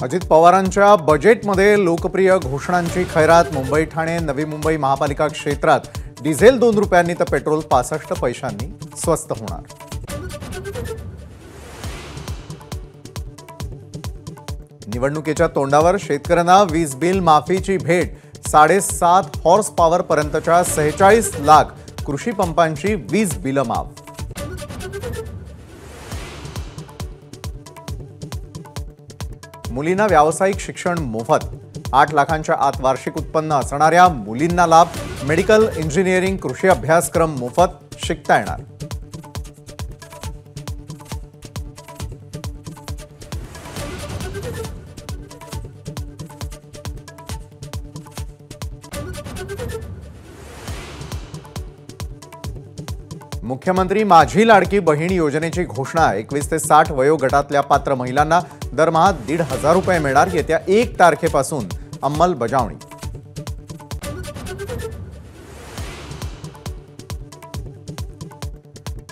अजित पवारांच्या बजेटमध्ये लोकप्रिय घोषणांची खैरात। मुंबई ठाणे नवी मुंबई महापालिका क्षेत्रात डिझेल 2 रुपयांनी तर पेट्रोल 65 पैशांनी स्वस्त होणार। निवडणुकीच्या तोंडावर शेतकऱ्यांना वीज बिल माफीची भेट। 7.5 हॉर्स पॉवर पर्यंतच्या 46 लाख कृषी पंपांची वीज बिल माफ। मुलींना व्यावसायिक शिक्षण मोफत। 8 लाखांच्या आत वार्षिक उत्पन्न असणाऱ्या मुलींना लाभ। मेडिकल इंजिनिअरिंग कृषी अभ्यासक्रम मोफत शिकता येणार। मुख्यमंत्री माझी लाडकी बहीण योजनेची घोषणा। 21 ते 60 वयोगटातल्या पात्र महिलांना दरमहा 1,500 रुपये मिळणार। येत्या 1 तारखेपासून अंमलबजावणी।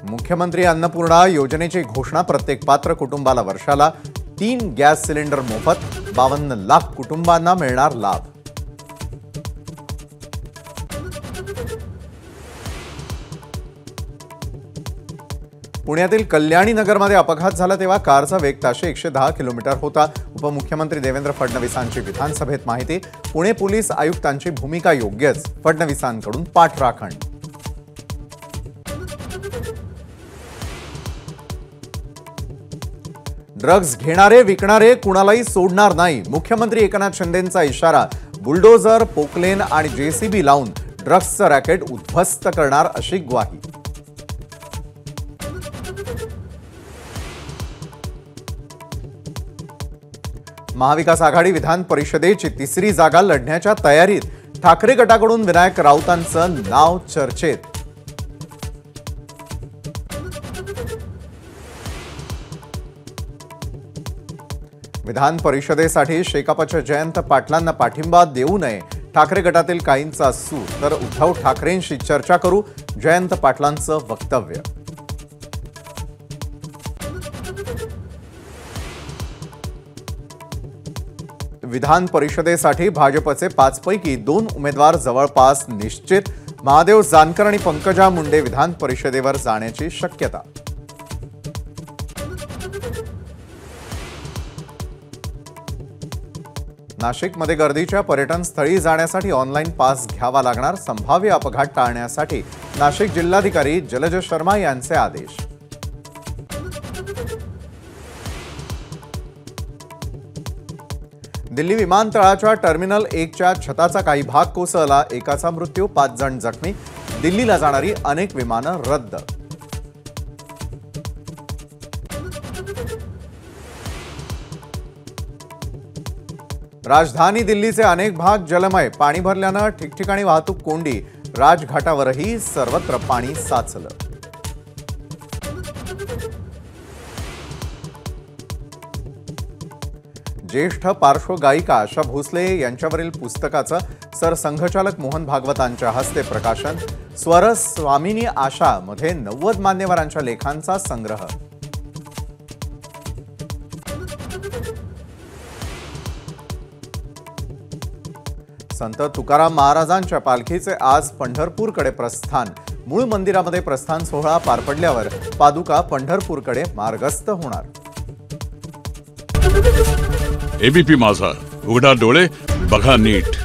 मुख्यमंत्री अन्नपूर्णा योजनेची घोषणा। प्रत्येक पात्र कुटुंबाला वर्षाला 3 गॅस सिलेंडर मोफत। 52 लाख कुटुंबांना मिळणार लाभ। पुण्यातील कल्याणी नगरमध्ये अपघात झाला तेव्हा कारचा वेग ताशी 110 किलोमीटर होता। उपमुख्यमंत्री देवेंद्र फडणवीसांची विधानसभेत माहिती। पुणे पोलीस आयुक्तांची भूमिका योग्यच, फडणवीसांकडून पाठराखण। ड्रग्ज घेणारे विकणारे कुणालाही सोडणार नाही। मुख्यमंत्री एकनाथ शिंदेंचा इशारा। बुलडोझर, पोकलेन आणि जेसीबी लावून ड्रग्जचं रॅकेट उद्ध्वस्त करणार अशी ग्वाही। महाविकास आघाडी विधान परिषदेची 3री जागा लढण्याच्या तयारीत। ठाकरे गटाकडून विनायक राऊतांचं नाव चर्चेत। विधान परिषदेसाठी शेकापच्या जयंत पाटलांना पाठिंबा देऊ नये। ठाकरे गटातील काहींचा सूर, तर उद्धव ठाकरेंशी चर्चा करू, जयंत पाटलांचं वक्तव्य। विधान परिषदेसाठी भाजपचे 5 पैकी 2 उमेदवार जवळपास निश्चित। महादेव जानकर आणि पंकजा मुंडे विधान परिषदेवर जाण्याची शक्यता। नाशिकमध्ये गर्दीच्या पर्यटन स्थळी जाण्यासाठी ऑनलाईन पास घ्यावा लागणार। संभाव्य अपघात टाळण्यासाठी नाशिक जिल्हाधिकारी जलज शर्मा यांचे आदेश। दिल्ली विमानतळाच्या टर्मिनल 1च्या छताचा काही भाग कोसळला। एकाचा मृत्यू, 5 जण जखमी। दिल्लीला जाणारी अनेक विमानं रद्द। राजधानी दिल्लीचे अनेक भाग जलमय। पाणी भरल्यानं ठिकठिकाणी वाहतूक कोंडी। राजघाटावरही सर्वत्र पाणी साचलं। ज्येष्ठ पार्श्वगायिका आशा भोसले यांच्यावरील पुस्तकाचं सरसंघचालक मोहन भागवतांच्या हस्ते प्रकाशन। स्वर स्वामिनी आशा मध्ये 90 मान्यवरांच्या लेखांचा संग्रह। संत तुकाराम महाराजांच्या पालखीचे आज पंढरपूरकडे प्रस्थान। मूळ मंदिरामध्ये प्रस्थान सोहळा पार पडल्यावर पादुका पंढरपूरकडे मार्गस्थ होणार। एबीपी माझा, उघडा डोळे बघा नीट।